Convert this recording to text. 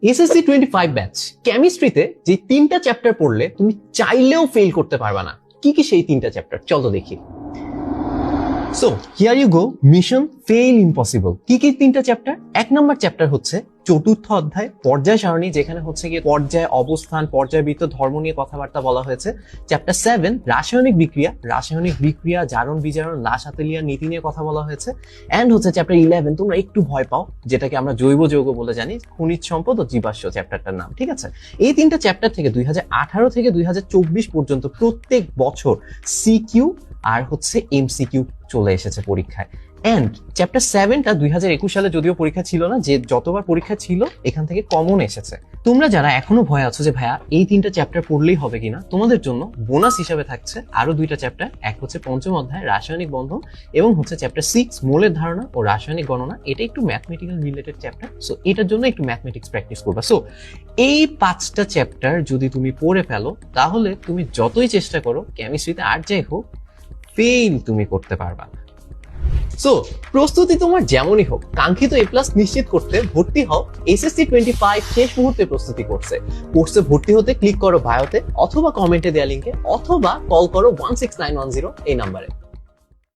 SSC 25 batch কেমিস্ট্রিতে যে 3টা chapter পড়লে তুমি চাইলেও ফেল করতে পারবা না, কি কি সেই 3টা চ্যাপ্টার চলো দেখি। So here you go, mission fail impossible. কি কি 3টা চ্যাপ্টার? 1 নম্বর চ্যাপ্টার হচ্ছে চতুর্থ অধ্যায় পর্যায় সারণী, যেখানে হচ্ছে গিয়ে পর্যায় অবস্থান পর্যায়বৃত্ত ধর্ম নিয়ে কথাবার্তা বলা হয়েছে। চ্যাপ্টার 7 রাসায়নিক বিক্রিয়া জারণ বিজারণ লাশ আতেলিয়া নীতি নিয়ে কথা বলা হয়েছে। এন্ড হচ্ছে চ্যাপ্টার 11, তোমরা একটু ভয় পাও, যেটাকে আমরা জৈব যৌগ বলে জানি, খনিজ সম্পদ ও জীবাশ্ম চ্যাপ্টারটার নাম, ঠিক আছে? এই 3টা চ্যাপ্টার থেকে 2018 থেকে 2024 পর্যন্ত প্রত্যেক বছর সিকিউ আর হচ্ছে এমসিকিউ চলে এসেছে পরীক্ষায়। এন্ড চ্যাপ্টার 7টা 2021 সালে যদিও পরীক্ষা ছিল না, যে যতবার পরীক্ষা ছিল এখান থেকে কমন এসেছে। তোমরা যারা এখনো ভয় আছো যে ভাইয়া এই 3টা চ্যাপ্টার পড়লেই হবে কিনা, তোমাদের জন্য বোনাস হিসাবে থাকছে আরো 2টা চ্যাপ্টার। এক হচ্ছে পঞ্চম অধ্যায় রাসায়নিক বন্ধন, এবং হচ্ছে চ্যাপ্টার 6 মোলের ধারণা ও রাসায়নিক গণনা। এটা একটু ম্যাথমেটিক্যাল রিলেটেড চ্যাপ্টার, সো এটার জন্য একটু ম্যাথমেটিক্স প্র্যাকটিস করবা। সো এই 5টা চ্যাপ্টার যদি তুমি পড়ে ফেলো, তাহলে তুমি যতই চেষ্টা করো কেমিস্ট্রিতে আর যাই হোক ফেল তুমি করতে পারবা। সো প্রস্তুতি তোমার যেমনই হোক, কাঙ্ক্ষিত এ প্লাস নিশ্চিত করতে ভর্তি হও এসএসসি 25 শেষ মুহূর্তে প্রস্তুতি কোর্সে ভর্তি হতে ক্লিক করো বায়োতে, অথবা কমেন্টে দেওয়া লিঙ্কে, অথবা কল করো 16910 এই নাম্বারে।